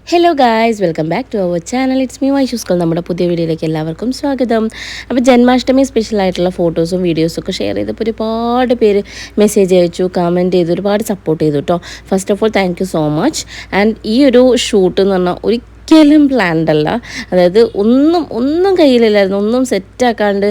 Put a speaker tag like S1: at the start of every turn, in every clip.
S1: Hello guys, welcome back to our channel. It's me വൈഷുസ്കൾ. നമ്മുടെ പുതിയ വീഡിയോയിലേക്ക് എല്ലാവർക്കും സ്വാഗതം. അപ്പോൾ ജന്മാഷ്ടമി സ്പെഷ്യലായിട്ടുള്ള ഫോട്ടോസും വീഡിയോസും ഒക്കെ ഷെയർ ചെയ്തപ്പോൾ ഒരുപാട് പേര് മെസ്സേജ് അയച്ചു, കമൻറ്റ് ചെയ്തു, ഒരുപാട് സപ്പോർട്ട് ചെയ്തു കേട്ടോ. First of all thank you so much. And ഈ ഒരു ഷൂട്ട് എന്ന് പറഞ്ഞാൽ ഒരിക്കലും പ്ലാൻഡ് അല്ല. അതായത് ഒന്നും കയ്യിലില്ലായിരുന്നു, ഒന്നും സെറ്റാക്കാണ്ട്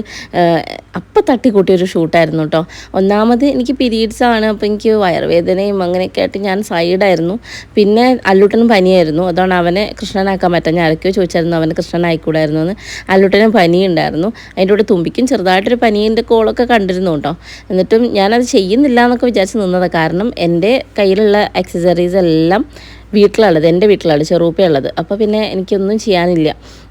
S1: അപ്പം തട്ടിക്കൂട്ടിയൊരു ഷൂട്ടായിരുന്നു കേട്ടോ. ഒന്നാമത് എനിക്ക് പീരീഡ്സ് ആണ്, അപ്പോൾ എനിക്ക് വയറുവേദനയും അങ്ങനെയൊക്കെ ആയിട്ട് ഞാൻ സൈഡായിരുന്നു. പിന്നെ അല്ലൂട്ടനും പനിയായിരുന്നു, അതാണ് അവനെ കൃഷ്ണനാക്കാൻ പറ്റാം. ഞാൻ ആരൊക്കെയോ ചോദിച്ചായിരുന്നു അവന് കൃഷ്ണനായിക്കൂടായിരുന്നു എന്ന്. അല്ലൂട്ടനും പനിയുണ്ടായിരുന്നു, അതിൻ്റെ കൂടെ തുമ്പിക്കും ചെറുതായിട്ടൊരു പനീൻ്റെ കോളൊക്കെ കണ്ടിരുന്നു കേട്ടോ. എന്നിട്ടും ഞാനത് ചെയ്യുന്നില്ല എന്നൊക്കെ വിചാരിച്ച് നിന്നതാണ്. കാരണം എൻ്റെ കയ്യിലുള്ള ആക്സസറീസ് എല്ലാം വീട്ടിലുള്ളത്, എൻ്റെ വീട്ടിലാണ് ചെറുപ്പയുള്ളത്. അപ്പോൾ പിന്നെ എനിക്കൊന്നും ചെയ്യാനില്ല,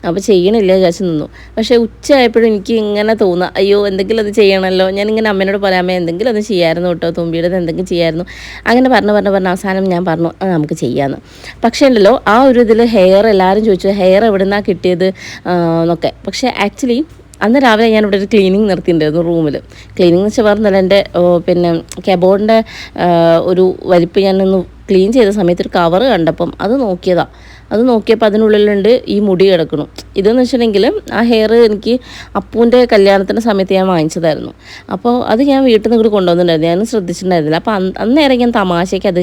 S1: അപ്പോൾ ചെയ്യണില്ല വിചാരിച്ച് നിന്നു. പക്ഷേ ഉച്ചയായപ്പോഴും എനിക്ക് ഇങ്ങനെ തോന്നുക, അയ്യോ എന്തെങ്കിലും അത് ചെയ്യണമല്ലോ. ഞാനിങ്ങനെ അമ്മേനോട് പറയാമേ എന്തെങ്കിലും അത് ചെയ്യായിരുന്നു കേട്ടോ, തുമ്പിയുടെ എന്തെങ്കിലും ചെയ്യായിരുന്നു. അങ്ങനെ പറഞ്ഞ് അവസാനം ഞാൻ പറഞ്ഞു നമുക്ക് ചെയ്യാമെന്ന്. പക്ഷേ ഉണ്ടല്ലോ, ആ ഒരു ഇതിൽ ഹെയർ എല്ലാവരും ചോദിച്ചു ഹെയർ എവിടെ നിന്നാണ് കിട്ടിയത് എന്നൊക്കെ. പക്ഷേ ആക്ച്വലി അന്ന് രാവിലെ ഞാൻ ഇവിടെ ഒരു ക്ലീനിങ് നിർത്തിയിട്ടുണ്ടായിരുന്നു റൂമിൽ. ക്ലീനിങ് എന്ന് വെച്ചാൽ പറഞ്ഞില്ല, എൻ്റെ പിന്നെ കബോർഡിൻ്റെ ഒരു വലിപ്പ് ഞാനൊന്ന് ക്ലീൻ ചെയ്ത സമയത്ത് ഒരു കവറ് കണ്ടപ്പം അത് നോക്കിയപ്പോൾ അതിനുള്ളിലുണ്ട് ഈ മുടി കിടക്കണം. ഇതെന്ന് വെച്ചിട്ടുണ്ടെങ്കിൽ ആ ഹെയർ എനിക്ക് അപ്പൂൻ്റെ കല്യാണത്തിൻ്റെ സമയത്ത് ഞാൻ വാങ്ങിച്ചതായിരുന്നു. അപ്പോൾ അത് ഞാൻ വീട്ടിൽ നിന്ന് ഇങ്ങോട്ട് കൊണ്ടുവന്നിട്ടുണ്ടായിരുന്നു, ഞാൻ ശ്രദ്ധിച്ചിട്ടുണ്ടായിരുന്നില്ല. അപ്പോൾ അന്നേരം ഞാൻ തമാശയ്ക്ക് അത്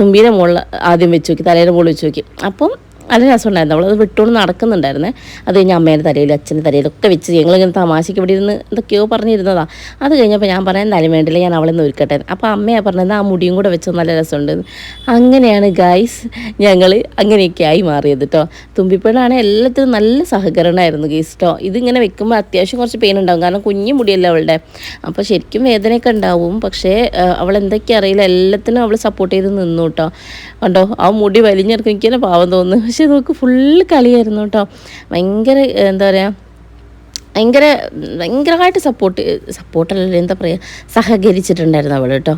S1: തുമ്പീൻ്റെ മുകളിൽ ആദ്യം വെച്ച് നോക്കി, തലയുടെ മുകളിൽ വെച്ച് നോക്കി. അപ്പം നല്ല രസമുണ്ടായിരുന്നു. അവളത് വിട്ടുകൊണ്ട് നടക്കുന്നുണ്ടായിരുന്നേ. അത് കഴിഞ്ഞ് അമ്മേൻ്റെ തലയിൽ അച്ഛൻ്റെ തലയിലൊക്കെ വെച്ച് ഞങ്ങളിങ്ങനെ തമാശയ്ക്ക് ഇവിടെ ഇരുന്ന് എന്തൊക്കെയോ പറഞ്ഞിരുന്നതാണ്. അത് കഴിഞ്ഞപ്പോൾ ഞാൻ പറയാൻ എന്തായാലും വേണ്ടില്ല, ഞാൻ അവളെ നിന്ന് ഒരുക്കട്ടെ. അപ്പോൾ അമ്മയാണ് പറഞ്ഞത് ആ മുടിയും കൂടെ വെച്ച് നല്ല രസമുണ്ട്. അങ്ങനെയാണ് ഗൈസ് ഞങ്ങൾ അങ്ങനെയൊക്കെ ആയി മാറിയത് കേട്ടോ. തുമ്പിപ്പഴാണ് എല്ലാത്തിനും നല്ല സഹകരണമായിരുന്നു ഗൈസ് കേട്ടോ. ഇതിങ്ങനെ വെക്കുമ്പോൾ അത്യാവശ്യം കുറച്ച് പെയിൻ ഉണ്ടാകും, കാരണം കുഞ്ഞു മുടിയല്ല അവളുടെ. അപ്പോൾ ശരിക്കും വേദനയൊക്കെ ഉണ്ടാവും. പക്ഷേ അവൾ എന്തൊക്കെ അറിയില്ല, എല്ലാത്തിനും അവൾ സപ്പോർട്ട് ചെയ്ത് നിന്നു കേട്ടോ. കണ്ടോ ആ മുടി വലിഞ്ഞെടുക്കും, എനിക്ക് തന്നെ പാവം തോന്നുന്നു. പക്ഷേ നോക്ക് ഫുള്ള് കളിയായിരുന്നു കേട്ടോ. ഭയങ്കര എന്താ പറയുക, ഭയങ്കരമായിട്ട് സപ്പോർട്ടല്ല എന്താ പറയുക, സഹകരിച്ചിട്ടുണ്ടായിരുന്നു അവൾ കേട്ടോ.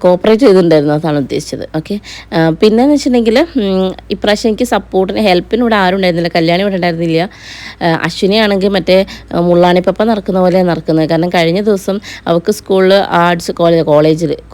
S1: കോപ്പറേറ്റ് ചെയ്തിട്ടുണ്ടായിരുന്നു, അതാണ് ഉദ്ദേശിച്ചത്. ഓക്കെ. പിന്നെയെന്ന് വെച്ചിട്ടുണ്ടെങ്കിൽ ഇപ്രാവശ്യം എനിക്ക് സപ്പോർട്ടിന് ഹെൽപ്പിന് ഇവിടെ ആരും ഉണ്ടായിരുന്നില്ല. കല്യാണം ഇവിടെ ഉണ്ടായിരുന്നില്ല. അശ്വിനിയാണെങ്കിൽ മറ്റേ മുള്ളാണിപ്പപ്പ നടക്കുന്ന പോലെ നടക്കുന്നത്. കാരണം കഴിഞ്ഞ ദിവസം അവൾക്ക് സ്കൂളിൽ ആർട്സ്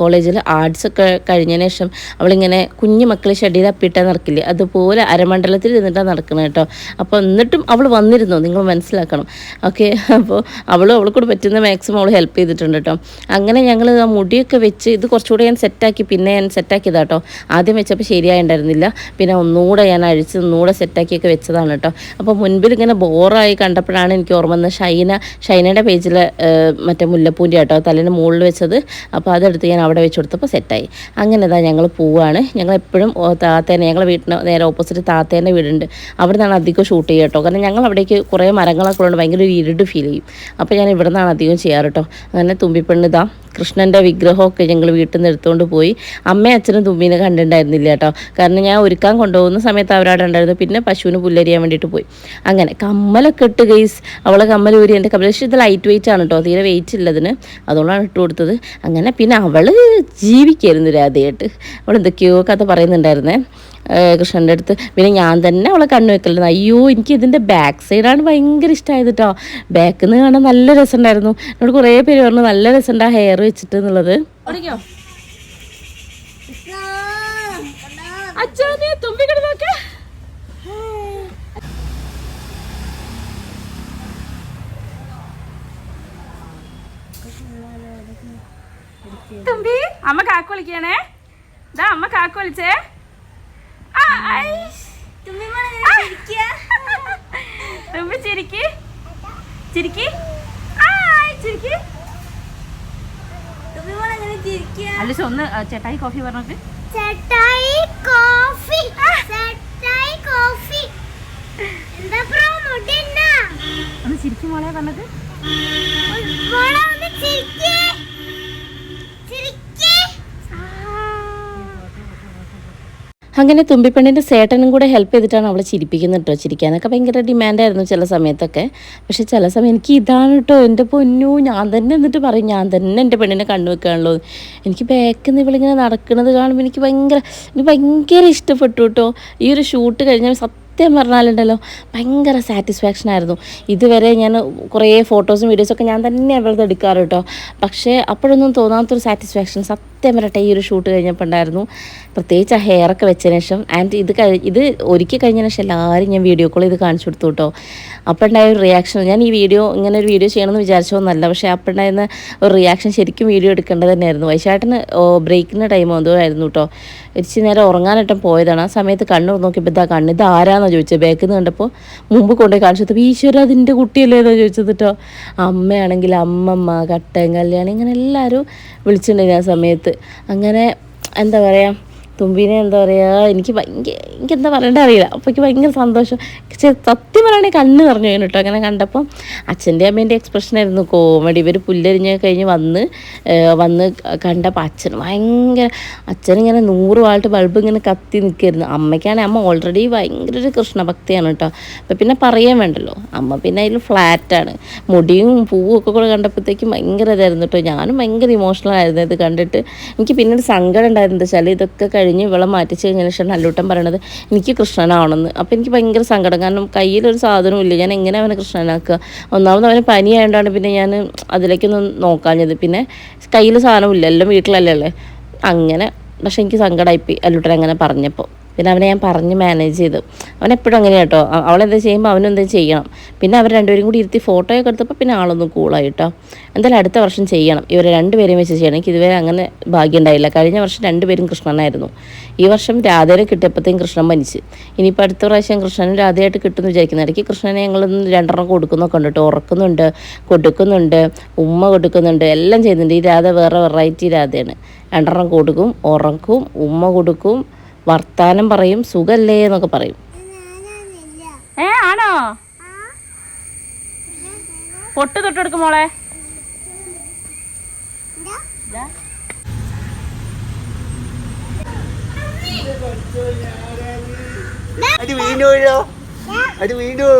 S1: കോളേജിൽ ആർട്സൊക്കെ കഴിഞ്ഞതിന് ശേഷം അവളിങ്ങനെ കുഞ്ഞു മക്കളെ ഷെഡിയിൽ അപ്പിട്ടാൽ നടക്കില്ലേ, അതുപോലെ അരമണ്ഡലത്തിൽ ഇരുന്നിട്ടാണ് നടക്കുന്നത് കേട്ടോ. അപ്പോൾ എന്നിട്ടും അവൾ വന്നിരുന്നു, നിങ്ങൾ മനസ്സിലാക്കണം. ഓക്കെ. അപ്പോൾ അവൾക്കൂടെ പറ്റുന്ന മാക്സിമം അവൾ ഹെൽപ്പ് ചെയ്തിട്ടുണ്ട് കേട്ടോ. അങ്ങനെ ഞങ്ങൾ ആ മുടിയൊക്കെ വെച്ച് ഇത് കുറച്ചുകൂടെ ഞാൻ സെറ്റാക്കി, പിന്നെ ഞാൻ സെറ്റാക്കിയതാണ് കേട്ടോ. ആദ്യം വെച്ചപ്പോൾ ശരിയായിട്ടുണ്ടായിരുന്നില്ല, പിന്നെ ഒന്നുകൂടെ ഞാൻ അഴിച്ച് ഒന്നുകൂടെ സെറ്റാക്കിയൊക്കെ വെച്ചതാണ് കേട്ടോ. അപ്പോൾ മുൻപിൽ ഇങ്ങനെ ബോറായി കണ്ടപ്പോഴാണ് എനിക്ക് ഓർമ്മ വന്നത് ഷൈനയുടെ പേജിൽ മറ്റേ മുല്ലപ്പൂൻ്റെ കേട്ടോ തലേൻ്റെ മുകളിൽ വെച്ചത്. അപ്പോൾ അതെടുത്ത് ഞാൻ അവിടെ വെച്ച് കൊടുത്തപ്പോൾ സെറ്റായി. അങ്ങനെ ഇതാ ഞങ്ങൾ പോവുകയാണ്. ഞങ്ങൾ എപ്പോഴും ഞങ്ങളുടെ വീട്ടിന് നേരെ ഓപ്പോസിറ്റ് താത്തേൻ്റെ വീടുണ്ട്, അവിടെ നിന്നാണ് അധികം ഷൂട്ട് ചെയ്യുക കേട്ടോ. കാരണം ഞങ്ങൾ അവിടേക്ക് കുറേ മരങ്ങളൊക്കെ ഉള്ളത് ഭയങ്കര ഒരു ഇരുട്ട് ഫീൽ ചെയ്യും. അപ്പോൾ ഞാൻ ഇവിടെ നിന്നാണ് അധികം ചെയ്യാറ് കേട്ടോ. അങ്ങനെ തുമ്പിപ്പെണ്ണ് ഇതാ കൃഷ്ണൻ്റെ വിഗ്രഹമൊക്കെ ഞങ്ങൾ വീട്ടിൽ നിന്ന് എടുത്തുകൊണ്ട് പോയി. അമ്മയും അച്ഛനും തുമ്പീനെ കണ്ടിട്ടുണ്ടായിരുന്നില്ല കേട്ടോ. കാരണം ഞാൻ ഒരുക്കാൻ കൊണ്ടുപോകുന്ന സമയത്ത് അവരവിടെ ഉണ്ടായിരുന്നു. പിന്നെ പശുവിന് പുല്ലരിയാൻ വേണ്ടിയിട്ട് പോയി. അങ്ങനെ കമ്മലൊക്കെ ഇട്ട് ഗൈസ്, അവളെ കമ്മൽ ഊരി എൻ്റെ കമ്മൽ. പക്ഷേ ഇത് ലൈറ്റ് വെയിറ്റ് ആണ് കേട്ടോ, തീരെ വെയിറ്റ് ഇല്ലതിന്, അതുകൊണ്ടാണ് ഇട്ട് കൊടുത്തത്. അങ്ങനെ പിന്നെ അവൾ ജീവിക്കായിരുന്നു രാധയായിട്ട്. അവൾ എന്തൊക്കെയോ കഥ പറയുന്നുണ്ടായിരുന്നേ കൃഷ്ണൻ്റെ അടുത്ത്. പിന്നെ ഞാൻ തന്നെ അവളെ കണ്ണു വെക്കലുണ്ട്. അയ്യോ എനിക്ക് ഇതിൻ്റെ ബാക്ക് സൈഡാണ് ഭയങ്കര ഇഷ്ടമായത് കേട്ടോ. ബാക്കിൽ നിന്ന് കാണാൻ നല്ല രസമുണ്ടായിരുന്നു. എന്നോട് കുറേ പേര് പറഞ്ഞു നല്ല രസമുണ്ട് ആ ഹെയർ വെച്ചിട്ട് എന്നുള്ളത്.
S2: തുമ്പി അമ്മ കാക്ക വിളിക്കണേ. ഇതാ അമ്മ കാക്ക വിളിച്ചേ. തുമ്പി ചിരിക്ക് ചിരിക്ക് ചിരിക്ക്. അല്ല ഒന്ന് ചേട്ടായി കോഫി പറഞ്ഞിട്ട് ഒന്ന് ചിരിക്കും മോളെ പറഞ്ഞത്.
S1: അങ്ങനെ തുമ്പിപ്പെണ്ണിൻ്റെ സേട്ടനും കൂടെ ഹെൽപ്പ് ചെയ്തിട്ടാണ് അവളെ ചിരിപ്പിക്കുന്നത് കേട്ടോ. ചിരിക്കാനൊക്കെ ഭയങ്കര ഡിമാൻഡായിരുന്നു ചില സമയത്തൊക്കെ. പക്ഷേ ചില സമയം എനിക്ക് ഇതാണ് കേട്ടോ എൻ്റെ പൊന്നു, ഞാൻ തന്നെ എന്നിട്ട് പറയും ഞാൻ തന്നെ എൻ്റെ പെണ്ണിനെ കണ്ണു വെക്കുകയാണല്ലോ. എനിക്ക് ബാക്കിൽ നിന്ന് ഇവളിങ്ങനെ നടക്കുന്നത് കാണുമ്പോൾ എനിക്ക് ഭയങ്കര ഇഷ്ടപ്പെട്ടു കേട്ടോ. ഈ ഒരു ഷൂട്ട് കഴിഞ്ഞാൽ സത്യം പറഞ്ഞാലുണ്ടല്ലോ ഭയങ്കര സാറ്റിസ്ഫാക്ഷൻ ആയിരുന്നു. ഇതുവരെ ഞാൻ കുറേ ഫോട്ടോസും വീഡിയോസൊക്കെ ഞാൻ തന്നെ അവളത് എടുക്കാറ് കേട്ടോ. പക്ഷേ അപ്പോഴൊന്നും തോന്നാത്തൊരു സാറ്റിസ്ഫാക്ഷൻ സത്യം പറയട്ടെ ഈ ഒരു ഷൂട്ട് കഴിഞ്ഞപ്പോൾ ഉണ്ടായിരുന്നു, പ്രത്യേകിച്ച് ആ ഹെയറൊക്കെ വെച്ചതിന് ശേഷം. ആൻഡ് ഇത് ഒരുക്കി കഴിഞ്ഞതിന് ശേഷം എല്ലാവരും ഞാൻ വീഡിയോ കോൾ ചെയ്ത് കാണിച്ചു കൊടുത്തു കേട്ടോ. അപ്പോൾ ഉണ്ടായ ഒരു റിയാക്ഷൻ, ഞാൻ ഈ വീഡിയോ ഇങ്ങനെ ഒരു വീഡിയോ ചെയ്യണമെന്ന് വിചാരിച്ചതൊന്നല്ല, പക്ഷേ അപ്പോൾ ഉണ്ടായിരുന്ന ഒരു റിയാക്ഷൻ ശരിക്കും വീഡിയോ എടുക്കേണ്ടത് തന്നെയായിരുന്നു. വൈശാട്ടിന് ബ്രേക്കിൻ്റെ ടൈം എന്തോ ആയിരുന്നു കേട്ടോ. ഇച്ചിരി നേരം ഉറങ്ങാനായിട്ടും പോയതാണ്. ആ സമയത്ത് കണ്ണൂർ നോക്കിയപ്പോൾ ഇതാ കണ്ണ്, ഇത് ആരാന്നാ ചോദിച്ചത്. ബാക്കിൽ നിന്ന് കണ്ടപ്പോൾ മുമ്പ് കൊണ്ടുപോയി കാണിച്ചത് ഈശ്വര അതിൻ്റെ കുട്ടിയല്ലേ എന്നോ ചോദിച്ചത് കേട്ടോ. അമ്മയാണെങ്കിൽ അമ്മമ്മ, കട്ടൻ കല്യാണം, ഇങ്ങനെ എല്ലാവരും വിളിച്ചിട്ടുണ്ടായിരുന്നു ആ സമയത്ത്. അങ്ങനെ എന്താ പറയുക, തുമ്പീനെ എന്താ പറയുക, എനിക്കെന്താ പറയേണ്ട അറിയില്ല. അപ്പോൾ എനിക്ക് ഭയങ്കര സന്തോഷം. സത്യം പറയുകയാണെങ്കിൽ കണ്ണ് നിറഞ്ഞു കഴിഞ്ഞു കേട്ടോ. അങ്ങനെ കണ്ടപ്പോൾ അച്ഛൻ്റെ അമ്മേൻ്റെ എക്സ്പ്രഷനായിരുന്നു കോമഡി. ഇവർ പുല്ലരിഞ്ഞ് കഴിഞ്ഞ് വന്ന് കണ്ടപ്പോൾ അച്ഛനിങ്ങനെ 100 വാൾട്ട് ബൾബ് ഇങ്ങനെ കത്തി നിൽക്കുമായിരുന്നു. അമ്മയ്ക്കാണെങ്കിൽ അമ്മ ഓൾറെഡി ഭയങ്കര ഒരു കൃഷ്ണഭക്തിയാണ് കേട്ടോ. അപ്പം പിന്നെ പറയാൻ വേണ്ടല്ലോ, അമ്മ പിന്നെ അതിൽ ഫ്ലാറ്റാണ്. മുടിയും പൂവും ഒക്കെ കൂടെ കണ്ടപ്പോഴത്തേക്കും ഭയങ്കര ഇതായിരുന്നു കേട്ടോ. ഞാനും ഭയങ്കര ഇമോഷണൽ ആയിരുന്നു ഇത് കണ്ടിട്ട്. എനിക്ക് പിന്നീട് സങ്കടം ഉണ്ടായിരുന്നു. എന്താ വെച്ചാൽ ഇതൊക്കെ കഴിഞ്ഞ് ഇവളെ മാറ്റിച്ച് കഴിഞ്ഞ ശേഷം നല്ലൂട്ടൻ പറയണത് എനിക്ക് കൃഷ്ണനാവണമെന്ന്. അപ്പോൾ എനിക്ക് ഭയങ്കര സങ്കടം, കാരണം കയ്യിലൊരു സാധനവും ഇല്ല. ഞാൻ എങ്ങനെ അവനെ കൃഷ്ണനാക്കുക? ഒന്നാമത് അവന് പനിയായതുകൊണ്ടാണ് പിന്നെ ഞാൻ അതിലേക്കൊന്നും നോക്കാഞ്ഞത്. പിന്നെ കയ്യിൽ സാധനമില്ല, എല്ലാം വീട്ടിലല്ലേ ഉള്ളത്. അങ്ങനെ പക്ഷെ എനിക്ക് സങ്കടമായിപ്പോയി അല്ലൂട്ടൻ അങ്ങനെ പറഞ്ഞപ്പോൾ. പിന്നെ അവനെ ഞാൻ പറഞ്ഞ് മാനേജ് ചെയ്തു. അവനെപ്പോഴും അങ്ങനെ കേട്ടോ, അവളെന്താ ചെയ്യുമ്പോൾ അവനും എന്താ ചെയ്യണം. പിന്നെ അവർ രണ്ടുപേരും കൂടി ഇരുത്തി ഫോട്ടോയൊക്കെ എടുത്തപ്പോൾ പിന്നെ ആളൊന്നും കൂളായി കേട്ടോ. എന്തായാലും അടുത്ത വർഷം ചെയ്യണം, ഇവരെ രണ്ടുപേരെയും വെച്ച് ചെയ്യണം. എനിക്ക് ഇതുവരെ അങ്ങനെ ഭാഗ്യം ഉണ്ടായില്ല. കഴിഞ്ഞ വർഷം രണ്ടുപേരും കൃഷ്ണനായിരുന്നു. ഈ വർഷം രാധേനെ കിട്ടിയപ്പോഴത്തേക്കും കൃഷ്ണൻ മരിച്ച്. ഇനിയിപ്പോൾ അടുത്ത പ്രാവശ്യം കൃഷ്ണനും രാധയായിട്ട് കിട്ടുമെന്ന് വിചാരിക്കുന്നത്. ഇടയ്ക്ക് കൃഷ്ണനെ ഞങ്ങളൊന്ന് 2 കൊടുക്കുന്നൊക്കെ ഉണ്ട് കേട്ടോ. ഉറക്കുന്നുണ്ട്, കൊടുക്കുന്നുണ്ട്, ഉമ്മ കൊടുക്കുന്നുണ്ട്, എല്ലാം ചെയ്യുന്നുണ്ട്. ഈ രാധ വേറെ വെറൈറ്റി രാധയാണ്. 2 കൊടുക്കും, ഉറക്കും, ഉമ്മ കൊടുക്കും, വർത്താനം പറയും, സുഖല്ലേ എന്നൊക്കെ പറയും.
S2: ആണോ? പൊട്ട് തൊട്ടെടുക്കും മോളെ.
S3: അടി വീണ്ടും വീഴോ, അടി വീണ്ടും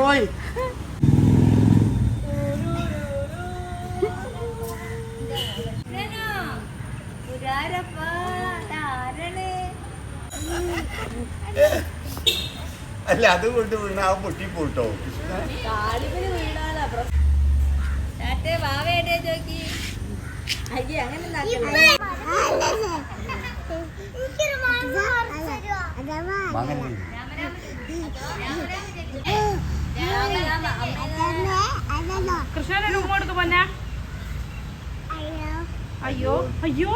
S3: പോയി. അല്ല അതുകൊണ്ട് വീണ ആ പൊട്ടി പോട്ടോ.
S2: കൃഷ്ണനെ ഉമ്മ കൊടുക്കും പൊന്നെ. അയ്യോ അയ്യോ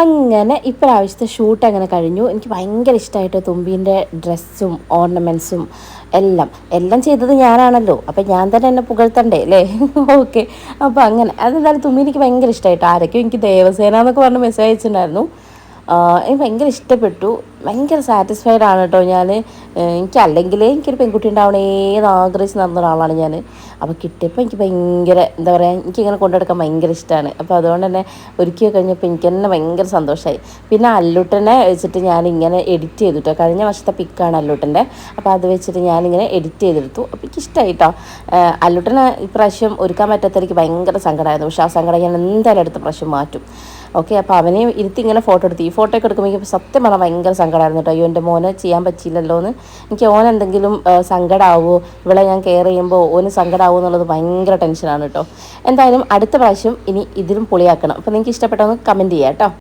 S1: അങ്ങനെ ഇപ്രാവശ്യത്തെ ഷൂട്ട് അങ്ങനെ കഴിഞ്ഞു. എനിക്ക് ഭയങ്കര ഇഷ്ടമായിട്ട് തുമ്പീൻ്റെ ഡ്രസ്സും ഓർണമെൻറ്റ്സും എല്ലാം ചെയ്തത് ഞാനാണല്ലോ. അപ്പം ഞാൻ തന്നെ എന്നെ പുകഴ്ത്തണ്ടേ അല്ലേ? ഓക്കെ. അപ്പോൾ അങ്ങനെ അതെന്തായാലും തുമ്പി എനിക്ക് ഭയങ്കര ഇഷ്ടമായിട്ട്. ആരൊക്കെയോ എനിക്ക് ദേവസേന എന്നൊക്കെ പറഞ്ഞ് മെസ്സേജ് അയച്ചിട്ടുണ്ടായിരുന്നു. എനിക്ക് ഭയങ്കര ഇഷ്ടപ്പെട്ടു. ഭയങ്കര സാറ്റിസ്ഫൈഡ് ആണ് കേട്ടോ ഞാൻ. എനിക്കല്ലെങ്കിലേ എനിക്കൊരു പെൺകുട്ടി ഉണ്ടാവണേന്ന് ആഗ്രഹിച്ച് നടന്ന ഒരാളാണ് ഞാൻ. അപ്പോൾ കിട്ടിയപ്പോൾ എനിക്ക് ഭയങ്കര എന്താ പറയുക, എനിക്കിങ്ങനെ കൊണ്ടുനടക്കാൻ ഭയങ്കര ഇഷ്ടമാണ്. അപ്പോൾ അതുകൊണ്ട് തന്നെ ഒരുക്കി കഴിഞ്ഞപ്പോൾ എനിക്ക് തന്നെ ഭയങ്കര സന്തോഷമായി. പിന്നെ അല്ലൂട്ടനെ വെച്ചിട്ട് ഞാനിങ്ങനെ എഡിറ്റ് ചെയ്തിട്ടോ. കഴിഞ്ഞ വർഷത്തെ പിക്കാണ് അല്ലൂട്ടൻ്റെ. അപ്പോൾ അത് വെച്ചിട്ട് ഞാനിങ്ങനെ എഡിറ്റ് ചെയ്തെടുത്തു. അപ്പോൾ എനിക്ക് ഇഷ്ടമായി കേട്ടോ. അല്ലൂട്ടനെ ഇപ്രാവശ്യം ഒരുക്കാൻ പറ്റാത്ത എനിക്ക് ഭയങ്കര സങ്കടമായിരുന്നു. പക്ഷേ ആ സങ്കടം ഞാൻ എന്തായാലും അടുത്ത പ്രാവശ്യം മാറ്റും. ഓക്കെ. അപ്പോൾ അവനെ ഇരുത്തി ഇങ്ങനെ ഫോട്ടോ എടുത്തു. ഈ ഫോട്ടോ ഒക്കെ എടുക്കുമ്പോൾ എനിക്ക് സത്യം പറഞ്ഞാൽ ഭയങ്കര സങ്കടമായിരുന്നു കേട്ടോ. അയ്യോ എൻ്റെ മോനെ ചെയ്യാൻ പറ്റിയില്ലല്ലോ എന്ന്. എനിക്ക് ഓൻ എന്തെങ്കിലും സങ്കടമാവുമോ, ഇവളെ ഞാൻ കെയർ ചെയ്യുമ്പോൾ ഓന് സങ്കടമാവുമോ എന്നുള്ളത് ഭയങ്കര ടെൻഷനാണ് കേട്ടോ. എന്തായാലും അടുത്ത പ്രാവശ്യം ഇനി ഇതിലും പൊളിയാക്കണം. അപ്പോൾ നിങ്ങൾക്ക് ഇഷ്ടപ്പെട്ടൊന്ന് കമൻറ്റ് ചെയ്യാം കേട്ടോ.